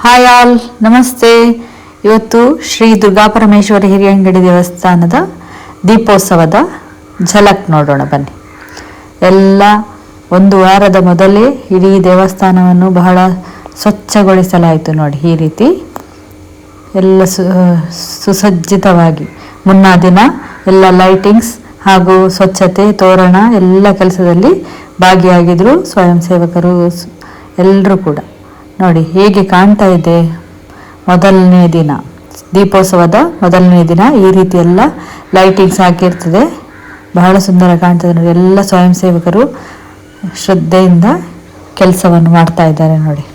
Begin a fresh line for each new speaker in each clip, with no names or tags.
Hi all, ನಮಸ್ತೆ. ಇವತ್ತು ಶ್ರೀ ದುರ್ಗಾಪರಮೇಶ್ವರಿ ಹಿರಿಯಂಗಡಿ ದೇವಸ್ಥಾನದ ದೀಪೋತ್ಸವದ ಝಲಕ್ ನೋಡೋಣ ಬನ್ನಿ. ಎಲ್ಲ ಒಂದು ವಾರದ ಮೊದಲೇ ಇಡೀ ದೇವಸ್ಥಾನವನ್ನು ಬಹಳ ಸ್ವಚ್ಛಗೊಳಿಸಲಾಯಿತು. ನೋಡಿ, ಈ ರೀತಿ ಎಲ್ಲ ಸುಸಜ್ಜಿತವಾಗಿ ಮುನ್ನಾ ದಿನ ಎಲ್ಲ ಲೈಟಿಂಗ್ಸ್ ಹಾಗೂ ಸ್ವಚ್ಛತೆ, ತೋರಣ ಎಲ್ಲ ಕೆಲಸದಲ್ಲಿ ಭಾಗಿಯಾಗಿದ್ರು ಸ್ವಯಂ ಸೇವಕರು ಎಲ್ಲರೂ ಕೂಡ. ನೋಡಿ ಹೇಗೆ ಕಾಣ್ತಾ ಇದೆ. ಮೊದಲನೇ ದಿನ, ದೀಪೋತ್ಸವದ ಮೊದಲನೇ ದಿನ ಈ ರೀತಿ ಎಲ್ಲ ಲೈಟಿಂಗ್ಸ್ ಹಾಕಿರ್ತದೆ. ಬಹಳ ಸುಂದರ ಕಾಣ್ತದೆ ನೋಡಿ. ಎಲ್ಲ ಸ್ವಯಂ ಸೇವಕರು ಶ್ರದ್ಧೆಯಿಂದ ಕೆಲಸವನ್ನು ಮಾಡ್ತಾ ಇದ್ದಾರೆ ನೋಡಿ.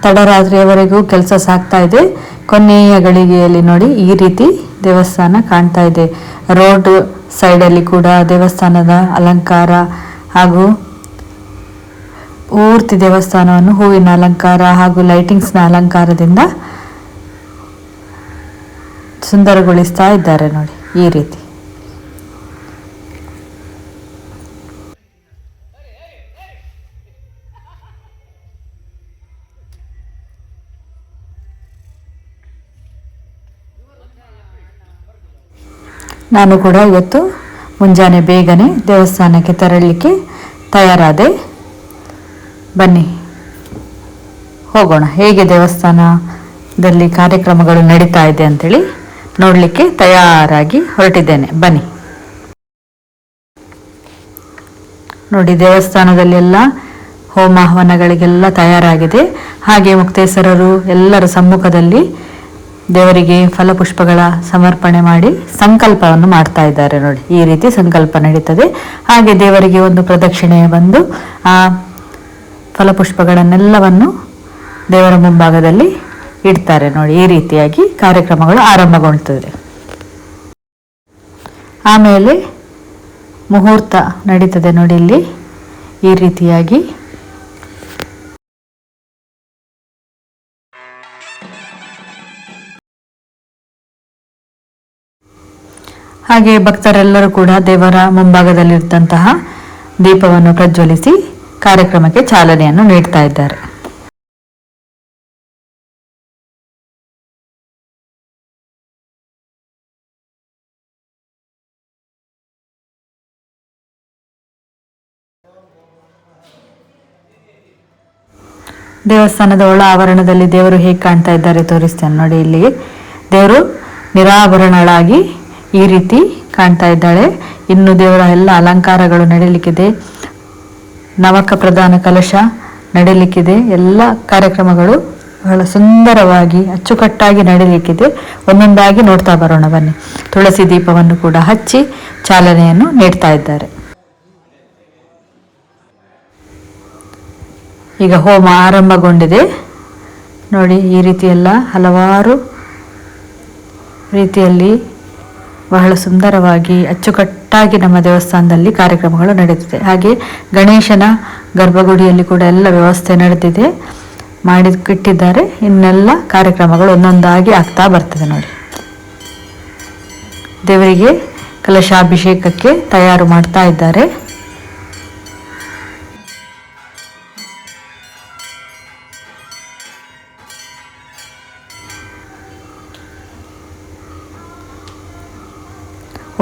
ತಡರಾತ್ರಿಯವರೆಗೂ ಕೆಲಸ ಸಾಗ್ತಾ ಇದೆ. ಕೊನೆಯ ಗಳಿಗೆಯಲ್ಲಿ ನೋಡಿ ಈ ರೀತಿ ದೇವಸ್ಥಾನ ಕಾಣ್ತಾ ಇದೆ. ರೋಡ್ ಸೈಡಲ್ಲಿ ಕೂಡ ದೇವಸ್ಥಾನದ ಅಲಂಕಾರ ಹಾಗೂ ಪೂರ್ತಿ ದೇವಸ್ಥಾನವನ್ನು ಹೂವಿನ ಅಲಂಕಾರ ಹಾಗೂ ಲೈಟಿಂಗ್ಸ್ನ ಅಲಂಕಾರದಿಂದ ಸುಂದರಗೊಳಿಸ್ತಾ ಇದ್ದಾರೆ ನೋಡಿ ಈ ರೀತಿ. ನಾನು ಕೂಡ ಇವತ್ತು ಮುಂಜಾನೆ ಬೇಗನೆ ದೇವಸ್ಥಾನಕ್ಕೆ ತೆರಳಲಿಕ್ಕೆ ತಯಾರಾದೆ. ಬನ್ನಿ ಹೋಗೋಣ, ಹೇಗೆ ದೇವಸ್ಥಾನದಲ್ಲಿ ಕಾರ್ಯಕ್ರಮಗಳು ನಡೀತಾ ಇದೆ ಅಂತೇಳಿ ನೋಡಲಿಕ್ಕೆ ತಯಾರಾಗಿ ಹೊರಟಿದ್ದೇನೆ. ಬನ್ನಿ ನೋಡಿ, ದೇವಸ್ಥಾನದಲ್ಲಿ ಎಲ್ಲ ಹೋಮ ಹವನಗಳಿಗೆಲ್ಲ ತಯಾರಾಗಿದೆ. ಹಾಗೆ ಮುಕ್ತೇಶ್ವರರು ಎಲ್ಲರ ಸಮ್ಮುಖದಲ್ಲಿ ದೇವರಿಗೆ ಫಲಪುಷ್ಪಗಳ ಸಮರ್ಪಣೆ ಮಾಡಿ ಸಂಕಲ್ಪವನ್ನು ಮಾಡ್ತಾ ಇದ್ದಾರೆ ನೋಡಿ. ಈ ರೀತಿ ಸಂಕಲ್ಪ ನಡೀತದೆ. ಹಾಗೆ ದೇವರಿಗೆ ಒಂದು ಪ್ರದಕ್ಷಿಣೆ ಬಂದು ಆ ಫಲಪುಷ್ಪಗಳನ್ನೆಲ್ಲವನ್ನು ದೇವರ ಮುಂಭಾಗದಲ್ಲಿ ಇಡ್ತಾರೆ ನೋಡಿ. ಈ ರೀತಿಯಾಗಿ ಕಾರ್ಯಕ್ರಮಗಳು ಆರಂಭಗೊಳ್ಳುತ್ತದೆ. ಆಮೇಲೆ ಮುಹೂರ್ತ ನಡೀತದೆ ನೋಡಿ. ಇಲ್ಲಿ ಈ ರೀತಿಯಾಗಿ ಹಾಗೆ ಭಕ್ತರೆಲ್ಲರೂ ಕೂಡ ದೇವರ ಮುಂಭಾಗದಲ್ಲಿದ್ದಂತಹ ದೀಪವನ್ನು ಪ್ರಜ್ವಲಿಸಿ ಕಾರ್ಯಕ್ರಮಕ್ಕೆ ಚಾಲನೆಯನ್ನು ನೀಡ್ತಾ ಇದ್ದಾರೆ. ದೇವಸ್ಥಾನದ ಒಳ ಆವರಣದಲ್ಲಿ ದೇವರು ಹೇಗೆ ಕಾಣ್ತಾ ಇದ್ದಾರೆ ತೋರಿಸ್ತೇನೆ ನೋಡಿ. ಇಲ್ಲಿ ದೇವರು ನಿರಾಭರಣಳಾಗಿ ಈ ರೀತಿ ಕಾಣ್ತಾ ಇದ್ದಾಳೆ. ಇನ್ನು ದೇವರ ಎಲ್ಲ ಅಲಂಕಾರಗಳು ನಡೀಲಿಕ್ಕಿದೆ. ನವಕ ಪ್ರಧಾನ ಕಲಶ ನಡೀಲಿಕ್ಕಿದೆ. ಎಲ್ಲ ಕಾರ್ಯಕ್ರಮಗಳು ಬಹಳ ಸುಂದರವಾಗಿ ಅಚ್ಚುಕಟ್ಟಾಗಿ ನಡೀಲಿಕ್ಕಿದೆ. ಒಂದೊಂದಾಗಿ ನೋಡ್ತಾ ಬರೋಣ ಬನ್ನಿ. ತುಳಸಿ ದೀಪವನ್ನು ಕೂಡ ಹಚ್ಚಿ ಚಾಲನೆಯನ್ನು ನೀಡ್ತಾ ಇದ್ದಾರೆ. ಈಗ ಹೋಮ ಆರಂಭಗೊಂಡಿದೆ ನೋಡಿ. ಈ ರೀತಿ ಎಲ್ಲ ಹಲವಾರು ರೀತಿಯಲ್ಲಿ ಬಹಳ ಸುಂದರವಾಗಿ ಅಚ್ಚುಕಟ್ಟಾಗಿ ನಮ್ಮ ದೇವಸ್ಥಾನದಲ್ಲಿ ಕಾರ್ಯಕ್ರಮಗಳು ನಡೆದಿದೆ. ಹಾಗೆ ಗಣೇಶನ ಗರ್ಭಗುಡಿಯಲ್ಲಿ ಕೂಡ ಎಲ್ಲ ವ್ಯವಸ್ಥೆ ನಡೆದಿದೆ, ಮಾಡಿಟ್ಟಿದ್ದಾರೆ. ಇನ್ನೆಲ್ಲ ಕಾರ್ಯಕ್ರಮಗಳು ಒಂದೊಂದಾಗಿ ಆಗ್ತಾ ಬರ್ತದೆ ನೋಡಿ. ದೇವರಿಗೆ ಕಲಶಾಭಿಷೇಕಕ್ಕೆ ತಯಾರು ಮಾಡ್ತಾ ಇದ್ದಾರೆ.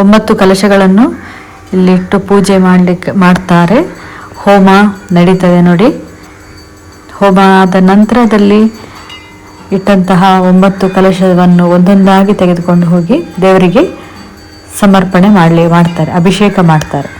ಒಂಬತ್ತು ಕಲಶಗಳನ್ನು ಇಲ್ಲಿಟ್ಟು ಪೂಜೆ ಮಾಡ್ತಾರೆ. ಹೋಮ ನಡೀತದೆ ನೋಡಿ. ಹೋಮ ಆದ ನಂತರದಲ್ಲಿ ಇಟ್ಟಂತಹ 9 ಕಲಶವನ್ನು ಒಂದೊಂದಾಗಿ ತೆಗೆದುಕೊಂಡು ಹೋಗಿ ದೇವರಿಗೆ ಸಮರ್ಪಣೆ ಮಾಡ್ತಾರೆ, ಅಭಿಷೇಕ ಮಾಡ್ತಾರೆ.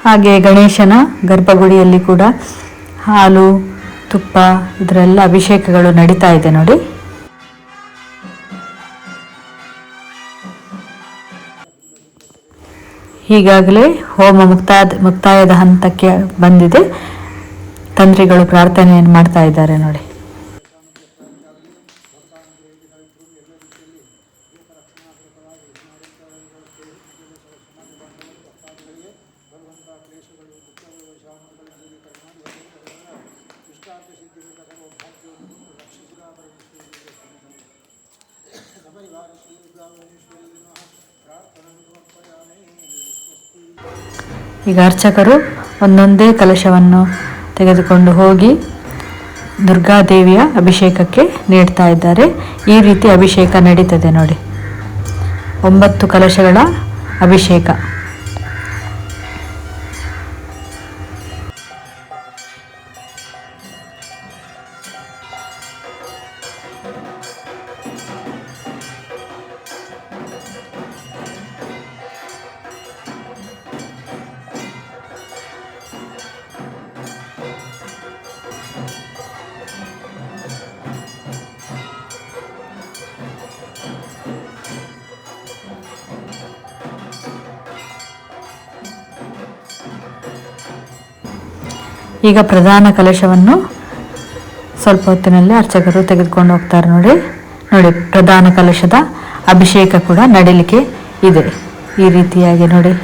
ಹಾಗೆ ಗಣೇಶನ ಗರ್ಭಗುಡಿಯಲ್ಲಿ ಕೂಡ ಹಾಲು ತುಪ್ಪ ಇದರೆಲ್ಲ ಅಭಿಷೇಕಗಳು ನಡೀತಾ ಇದೆ ನೋಡಿ. ಈಗಾಗಲೇ ಹೋಮ ಮುಕ್ತಾಯದ ಹಂತಕ್ಕೆ ಬಂದಿದೆ. ತಂತ್ರಿಗಳು ಪ್ರಾರ್ಥನೆಯನ್ನು ಮಾಡ್ತಾ ಇದ್ದಾರೆ ನೋಡಿ. ಈಗ ಅರ್ಚಕರು ಒಂದೊಂದೇ ಕಲಶವನ್ನು ತೆಗೆದುಕೊಂಡು ಹೋಗಿ ದುರ್ಗಾದೇವಿಯ ಅಭಿಷೇಕಕ್ಕೆ ನೀಡ್ತಾ ಇದ್ದಾರೆ. ಈ ರೀತಿ ಅಭಿಷೇಕ ನಡೀತದೆ ನೋಡಿ. 9 ಕಲಶಗಳ ಅಭಿಷೇಕ. ಈಗ ಪ್ರಧಾನ ಕಲಶವನ್ನು ಸ್ವಲ್ಪ ಹೊತ್ತಿನಲ್ಲಿ ಅರ್ಚಕರು ತೆಗೆದುಕೊಂಡು ಹೋಗ್ತಾರೆ ನೋಡಿ. ಪ್ರಧಾನ ಕಲಶದ ಅಭಿಷೇಕ ಕೂಡ ನಡೀಲಿಕ್ಕೆ ಇದೆ ಈ ರೀತಿಯಾಗಿ ನೋಡಿ.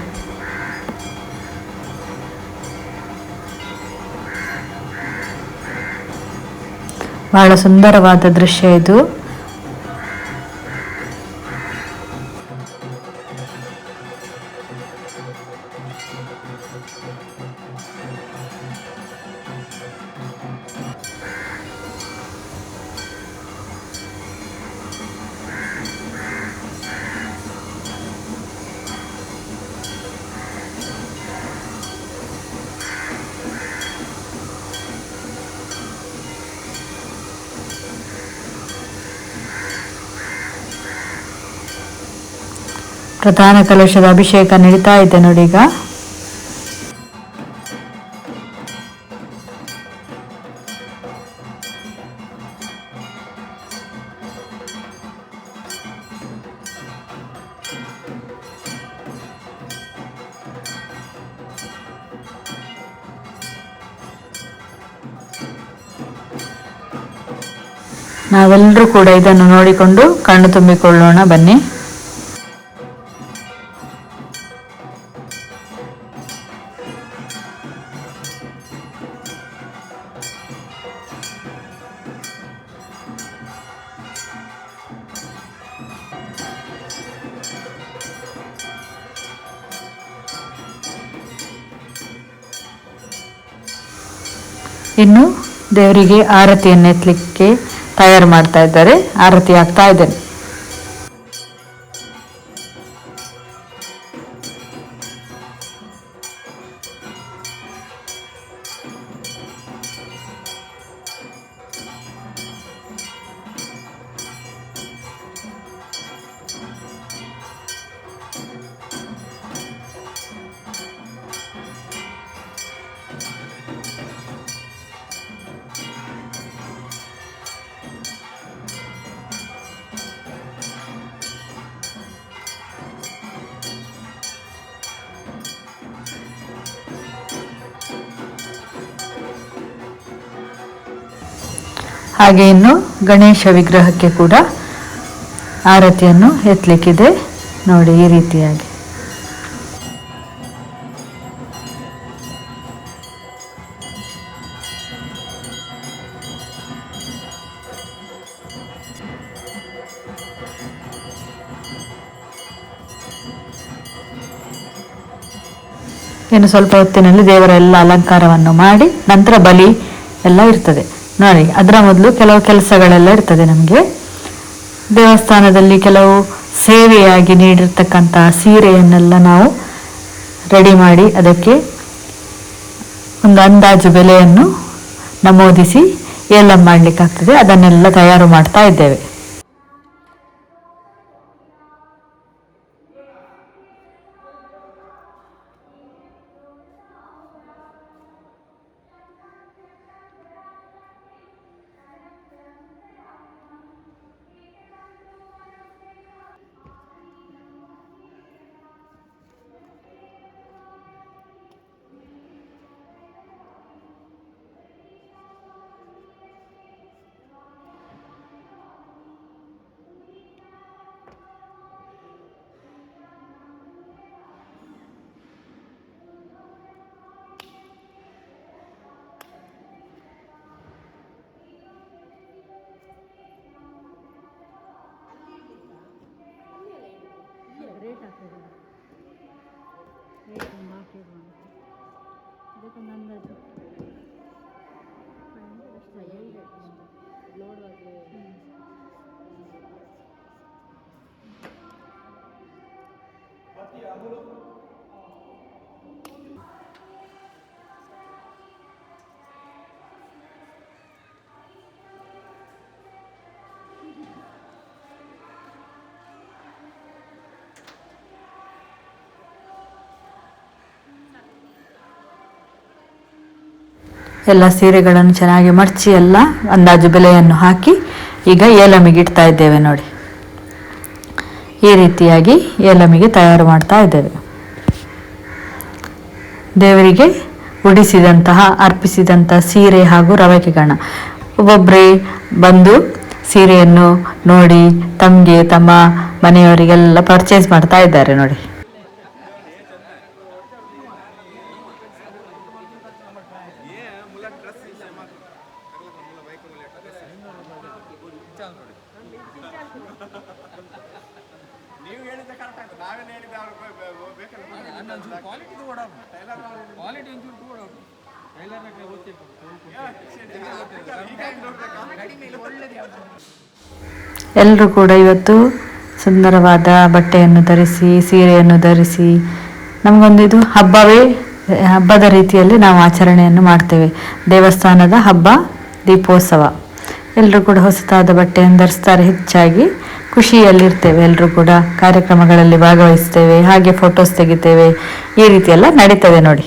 ಬಹಳ ಸುಂದರವಾದ ದೃಶ್ಯ ಇದು. ಪ್ರಧಾನ ಕಲಶದ ಅಭಿಷೇಕ ನಡೀತಾ ಇದೆ ನೋಡಿ. ಈಗ ನಾವೆಲ್ಲರೂ ಕೂಡ ಇದನ್ನು ನೋಡಿಕೊಂಡು ಕಣ್ಣು ತುಂಬಿಕೊಳ್ಳೋಣ ಬನ್ನಿ. ಇನ್ನು ದೇವರಿಗೆ ಆರತಿಯನ್ನು ಎತ್ತಲಿಕ್ಕೆ ತಯಾರು ಮಾಡ್ತಾ ಇದ್ದಾರೆ. ಆರತಿ ಆಗ್ತಾ ಇದೆ. ಹಾಗೆ ಇನ್ನು ಗಣೇಶ ವಿಗ್ರಹಕ್ಕೆ ಕೂಡ ಆರತಿಯನ್ನು ಎತ್ತಲಿಕ್ಕಿದೆ ನೋಡಿ ಈ ರೀತಿಯಾಗಿ. ಇನ್ನು ಸ್ವಲ್ಪ ಹೊತ್ತಿನಲ್ಲಿ ದೇವರ ಎಲ್ಲ ಅಲಂಕಾರವನ್ನು ಮಾಡಿ ನಂತರ ಬಲಿ ಎಲ್ಲ ಇರ್ತದೆ ನೋಡಿ. ಅದರ ಮೊದಲು ಕೆಲವು ಕೆಲಸಗಳೆಲ್ಲ ಇರ್ತದೆ ನಮಗೆ. ದೇವಸ್ಥಾನದಲ್ಲಿ ಕೆಲವು ಸೇವೆಯಾಗಿ ನೀಡಿರ್ತಕ್ಕಂತಹ ಸೀರೆಯನ್ನೆಲ್ಲ ನಾವು ರೆಡಿ ಮಾಡಿ ಅದಕ್ಕೆ ಒಂದು ಅಂದಾಜು ಬೆಲೆಯನ್ನು ನಮೂದಿಸಿ ಎಲ್ಲ ಮಾಡಲಿಕ್ಕಾಗ್ತದೆ. ಅದನ್ನೆಲ್ಲ ತಯಾರು ಮಾಡ್ತಾ ಇದ್ದೇವೆ. ಎಲ್ಲ ಸೀರೆಗಳನ್ನು ಚೆನ್ನಾಗಿ ಮಡಚಿ ಎಲ್ಲ ಅಂದಾಜು ಬೆಲೆಯನ್ನು ಹಾಕಿ ಈಗ ಏಲಮ್ಮಿಗೆ ಇಡ್ತಾ ಇದ್ದೇವೆ ನೋಡಿ. ಈ ರೀತಿಯಾಗಿ ಏಲಮ್ಮಿಗೆ ತಯಾರು ಮಾಡ್ತಾ ಇದ್ದೇವೆ. ದೇವರಿಗೆ ಉಡಿಸಿದಂತಹ ಅರ್ಪಿಸಿದಂತಹ ಸೀರೆ ಹಾಗೂ ರವಕೆ ಗಣ ಒಬ್ಬೊಬ್ಬರೇ ಬಂದು ಸೀರೆಯನ್ನು ನೋಡಿ ತಮಗೆ ತಮ್ಮ ಮನೆಯವರಿಗೆಲ್ಲ ಪರ್ಚೇಸ್ ಮಾಡ್ತಾ ಇದ್ದಾರೆ ನೋಡಿ. ಎಲ್ಲರೂ ಕೂಡ ಇವತ್ತು ಸುಂದರವಾದ ಬಟ್ಟೆಯನ್ನು ಧರಿಸಿ ಸೀರೆಯನ್ನು ಧರಿಸಿ ನಮಗೊಂದು ಇದು ಹಬ್ಬದ ರೀತಿಯಲ್ಲಿ ನಾವು ಆಚರಣೆಯನ್ನು ಮಾಡ್ತೇವೆ. ದೇವಸ್ಥಾನದ ಹಬ್ಬ ದೀಪೋತ್ಸವ. ಎಲ್ಲರೂ ಕೂಡ ಹೊಸತಾದ ಬಟ್ಟೆಯನ್ನು ಧರಿಸ್ತಾರೆ. ಹೆಚ್ಚಾಗಿ ಖುಷಿಯಲ್ಲಿರ್ತೇವೆ. ಎಲ್ಲರೂ ಕೂಡ ಕಾರ್ಯಕ್ರಮಗಳಲ್ಲಿ ಭಾಗವಹಿಸ್ತೇವೆ, ಹಾಗೆ ಫೋಟೋಸ್ ತೆಗಿತೇವೆ. ಈ ರೀತಿ ಎಲ್ಲ ನಡೀತದೆ ನೋಡಿ.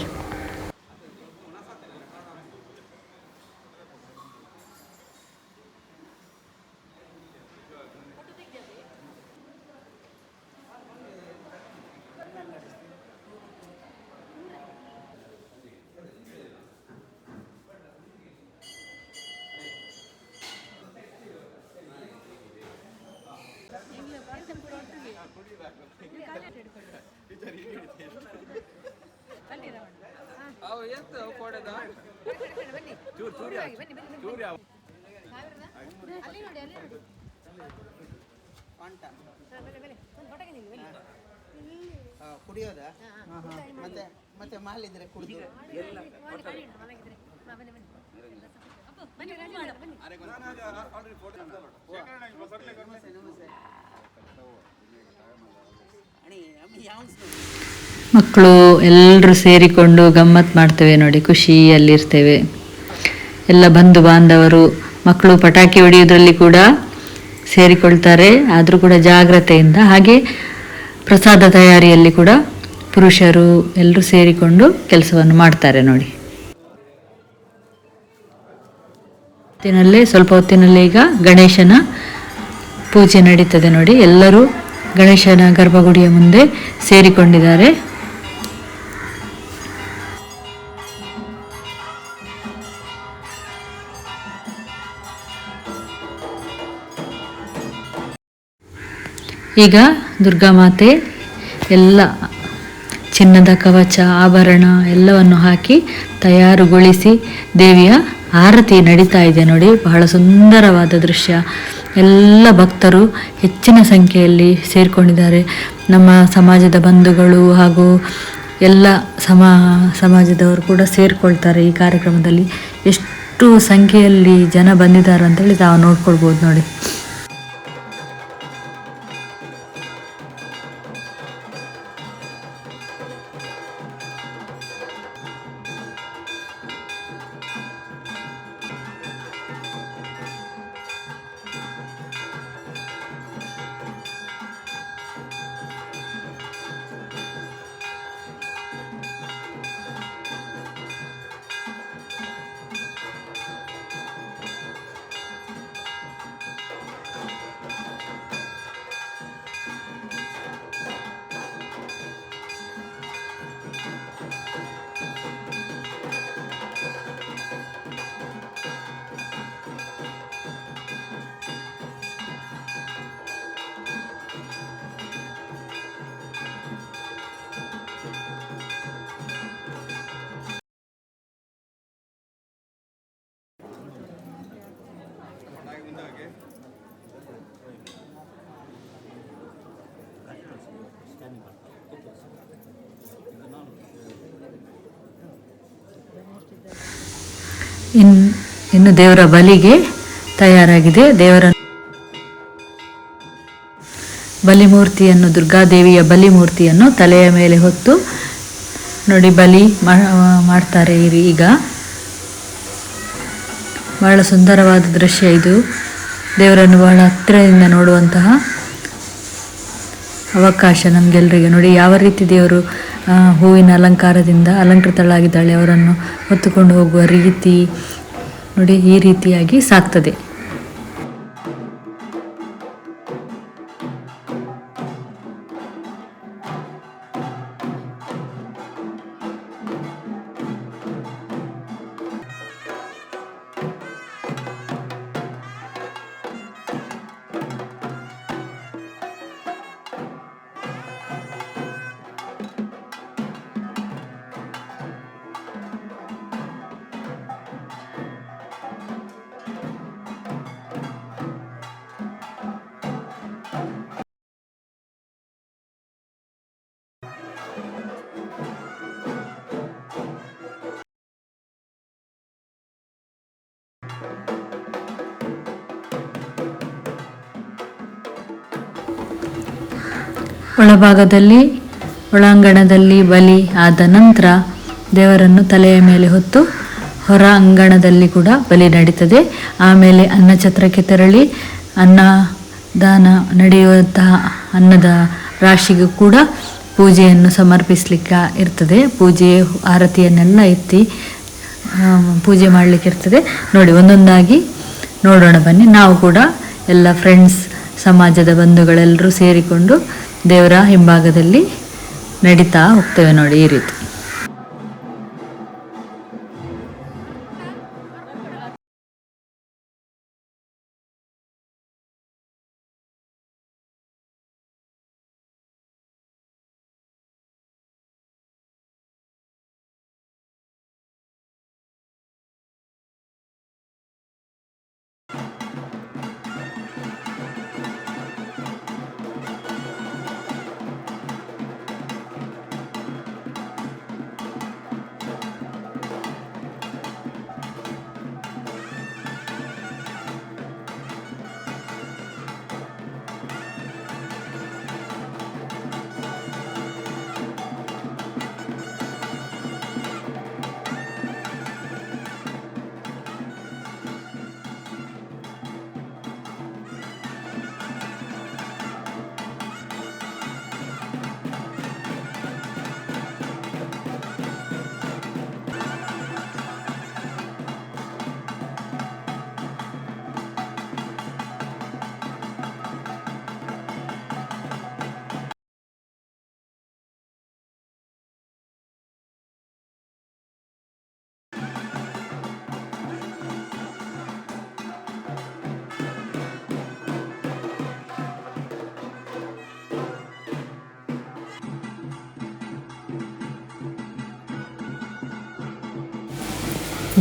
ಕುಡಿಯೋದ ಮತ್ತೆ ಮತ್ತೆ ಮಾಲಿದ್ರೆ ಕುಡಿದು
ಮಕ್ಕಳು ಎಲ್ಲರೂ ಸೇರಿಕೊಂಡು ಗಮ್ಮತ್ ಮಾಡ್ತೇವೆ ನೋಡಿ. ಖುಷಿಯಲ್ಲಿರ್ತೇವೆ. ಎಲ್ಲ ಬಂಧು ಬಾಂಧವರು ಮಕ್ಕಳು ಪಟಾಕಿ ಹೊಡೆಯೋದ್ರಲ್ಲಿ ಕೂಡ ಸೇರಿಕೊಳ್ತಾರೆ. ಆದರೂ ಕೂಡ ಜಾಗ್ರತೆಯಿಂದ. ಹಾಗೆ ಪ್ರಸಾದ ತಯಾರಿಯಲ್ಲಿ ಕೂಡ ಪುರುಷರು ಎಲ್ಲರೂ ಸೇರಿಕೊಂಡು ಕೆಲಸವನ್ನು ಮಾಡ್ತಾರೆ ನೋಡಿ. ಸ್ವಲ್ಪ ಹೊತ್ತಿನಲ್ಲೇ ಈಗ ಗಣೇಶನ ಪೂಜೆ ನಡೀತದೆ ನೋಡಿ. ಎಲ್ಲರೂ ಗಣೇಶನ ಗರ್ಭಗುಡಿಯ ಮುಂದೆ ಸೇರಿಕೊಂಡಿದ್ದಾರೆ. ಈಗ ದುರ್ಗಾಮಾತೆ ಎಲ್ಲ ಚಿನ್ನದ ಕವಚ ಆಭರಣ ಎಲ್ಲವನ್ನು ಹಾಕಿ ತಯಾರುಗೊಳಿಸಿ ದೇವಿಯ ಆರತಿ ನಡೀತಾ ಇದೆ ನೋಡಿ. ಬಹಳ ಸುಂದರವಾದ ದೃಶ್ಯ. ಎಲ್ಲ ಭಕ್ತರು ಹೆಚ್ಚಿನ ಸಂಖ್ಯೆಯಲ್ಲಿ ಸೇರಿಕೊಂಡಿದ್ದಾರೆ. ನಮ್ಮ ಸಮಾಜದ ಬಂಧುಗಳು ಹಾಗೂ ಎಲ್ಲ ಸಮಾಜದವರು ಕೂಡ ಸೇರಿಕೊಳ್ತಾರೆ ಈ ಕಾರ್ಯಕ್ರಮದಲ್ಲಿ. ಎಷ್ಟು ಸಂಖ್ಯೆಯಲ್ಲಿ ಜನ ಬಂದಿದ್ದಾರೆ ಅಂತೇಳಿ ತಾವು ನೋಡ್ಕೊಳ್ಬೋದು ನೋಡಿ. ಇನ್ನು ದೇವರ ಬಲಿಗೆ ತಯಾರಾಗಿದೆ. ಬಲಿಮೂರ್ತಿಯನ್ನು, ದುರ್ಗಾದೇವಿಯ ಬಲಿಮೂರ್ತಿಯನ್ನು ತಲೆಯ ಮೇಲೆ ಹೊತ್ತು ನೋಡಿ ಬಲಿ ಮಾಡ್ತಾರೆ. ಈಗ ಬಹಳ ಸುಂದರವಾದ ದೃಶ್ಯ ಇದು. ದೇವರನ್ನು ಬಹಳ ಹತ್ತಿರದಿಂದ ನೋಡುವಂತಹ ಅವಕಾಶ ನಮಗೆಲ್ಲರಿಗೆ. ನೋಡಿ ಯಾವ ರೀತಿ ದೇವರು ಹೂವಿನ ಅಲಂಕಾರದಿಂದ ಅಲಂಕೃತಳಾಗಿದ್ದಾಳೆ. ಅವರನ್ನು ಹೊತ್ತುಕೊಂಡು ಹೋಗುವ ರೀತಿ ನೋಡಿ ಈ ರೀತಿಯಾಗಿ ಸಾಕ್ತದೆ. ಒಳಾಂಗಣದಲ್ಲಿ ಬಲಿ ಆದ ನಂತರ ದೇವರನ್ನು ತಲೆಯ ಮೇಲೆ ಹೊತ್ತು ಹೊರ ಅಂಗಣದಲ್ಲಿ ಕೂಡ ಬಲಿ ನಡೀತದೆ. ಆಮೇಲೆ ಅನ್ನಛತ್ರಕ್ಕೆ ತೆರಳಿ ಅನ್ನದಾನ ನಡೆಯುವಂತಹ ಅನ್ನದ ರಾಶಿಗೂ ಕೂಡ ಪೂಜೆಯನ್ನು ಸಮರ್ಪಿಸಲಿಕ್ಕೆ ಇರ್ತದೆ. ಪೂಜೆ ಆರತಿಯನ್ನೆಲ್ಲ ಎತ್ತಿ ಪೂಜೆ ಮಾಡಲಿಕ್ಕೆ ಇರ್ತದೆ. ನೋಡಿ ಒಂದೊಂದಾಗಿ ನೋಡೋಣ ಬನ್ನಿ. ನಾವು ಕೂಡ ಎಲ್ಲ ಫ್ರೆಂಡ್ಸ್, ಸಮಾಜದ ಬಂಧುಗಳೆಲ್ಲರೂ ಸೇರಿಕೊಂಡು ದೇವರ ಹಿಂಭಾಗದಲ್ಲಿ ನಡೀತಾ ಹೋಗ್ತೇವೆ. ನೋಡಿ ಈ ರೀತಿ.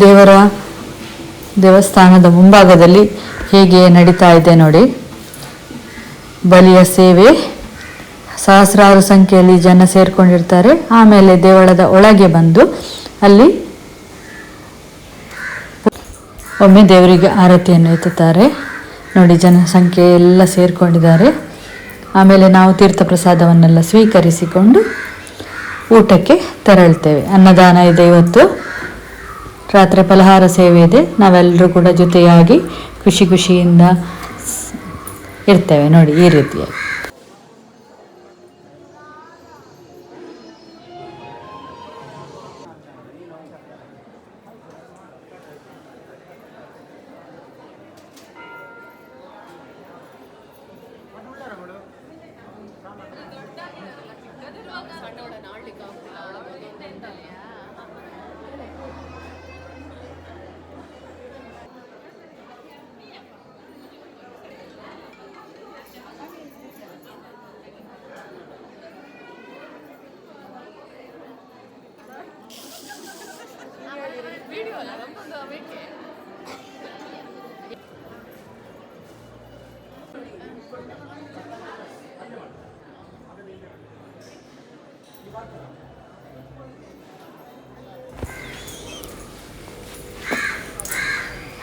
ದೇವರ ದೇವಸ್ಥಾನದ ಮುಂಭಾಗದಲ್ಲಿ ಹೇಗೆ ನಡೀತಾ ಇದೆ ನೋಡಿ. ಬಲಿಯ ಸೇವೆ, ಸಹಸ್ರಾರು ಸಂಖ್ಯೆಯಲ್ಲಿ ಜನ ಸೇರ್ಕೊಂಡಿರ್ತಾರೆ. ಆಮೇಲೆ ದೇವಳದ ಒಳಗೆ ಬಂದು ಅಲ್ಲಿ ಒಮ್ಮೆ ದೇವರಿಗೆ ಆರತಿಯನ್ನು ಎತ್ತುತ್ತಾರೆ. ನೋಡಿ ಜನಸಂಖ್ಯೆ ಎಲ್ಲ ಸೇರ್ಕೊಂಡಿದ್ದಾರೆ. ಆಮೇಲೆ ನಾವು ತೀರ್ಥ ಪ್ರಸಾದವನ್ನೆಲ್ಲ ಸ್ವೀಕರಿಸಿಕೊಂಡು ಊಟಕ್ಕೆ ತೆರಳ್ತೇವೆ. ಅನ್ನದಾನ ಇದೆ ಇವತ್ತು. ರಾತ್ರಿ ಫಲಹಾರ ಸೇವೆ ಇದೆ. ನಾವೆಲ್ಲರೂ ಕೂಡ ಜೊತೆಯಾಗಿ ಖುಷಿಯಿಂದ ಇರ್ತೇವೆ ನೋಡಿ ಈ ರೀತಿಯಾಗಿ.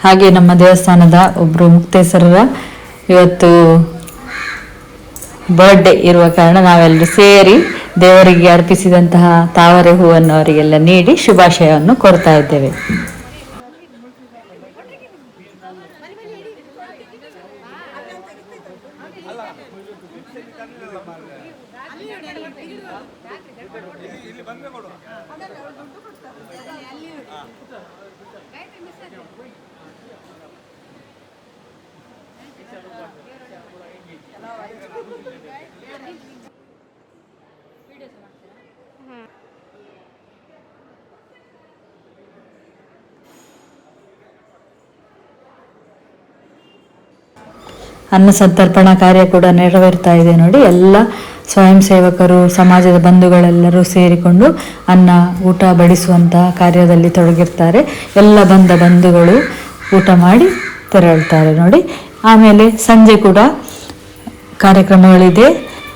ಹಾಗೆ ನಮ್ಮ ದೇವಸ್ಥಾನದ ಒಬ್ಬರು ಮುಕ್ತೇಶ್ವರರ ಇವತ್ತು ಬರ್ಡೇ ಇರುವ ಕಾರಣ ನಾವೆಲ್ಲರೂ ಸೇರಿ ದೇವರಿಗೆ ಅರ್ಪಿಸಿದಂತಹ ತಾವರೆ ಹೂವನ್ನು ಅವರಿಗೆಲ್ಲ ನೀಡಿ ಶುಭಾಶಯವನ್ನು ಕೊಡ್ತಾ ಇದ್ದೇವೆ. ಅನ್ನ ಸಂತರ್ಪಣಾ ಕಾರ್ಯ ಕೂಡ ನೆರವೇರ್ತಾ ಇದೆ ನೋಡಿ. ಎಲ್ಲ ಸ್ವಯಂ ಸೇವಕರು, ಸಮಾಜದ ಬಂಧುಗಳೆಲ್ಲರೂ ಸೇರಿಕೊಂಡು ಊಟ ಬಡಿಸುವಂತಹ ಕಾರ್ಯದಲ್ಲಿ ತೊಡಗಿರ್ತಾರೆ. ಎಲ್ಲ ಬಂಧುಗಳು ಊಟ ಮಾಡಿ ತೆರಳ್ತಾರೆ ನೋಡಿ. ಆಮೇಲೆ ಸಂಜೆ ಕೂಡ ಕಾರ್ಯಕ್ರಮಗಳಿದೆ,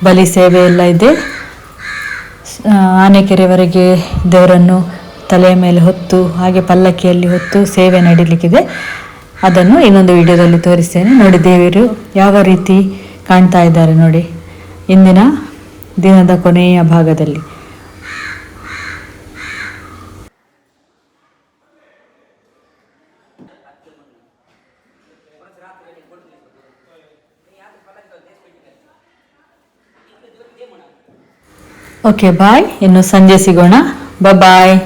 ಬಲಿ ಸೇವೆ ಎಲ್ಲ ಇದೆ. ಆನೆಕೆರೆವರೆಗೆ ದೇವರನ್ನು ತಲೆಯ ಮೇಲೆ ಹೊತ್ತು ಹಾಗೆ ಪಲ್ಲಕ್ಕಿಯಲ್ಲಿ ಹೊತ್ತು ಸೇವೆ ನಡೀಲಿಕ್ಕಿದೆ. ಅದನ್ನು ಇನ್ನೊಂದು ವಿಡಿಯೋದಲ್ಲಿ ತೋರಿಸ್ತೇನೆ ನೋಡಿ. ದೇವರು ಯಾವ ರೀತಿ ಕಾಣ್ತಾ ಇದ್ದಾರೆ ನೋಡಿ ಇಂದಿನ ದಿನದ ಕೊನೆಯ ಭಾಗದಲ್ಲಿ. ಓಕೆ ಬಾಯ್, ಇನ್ನು ಸಂಜೆ ಸಿಗೋಣ. ಬಾಯ್.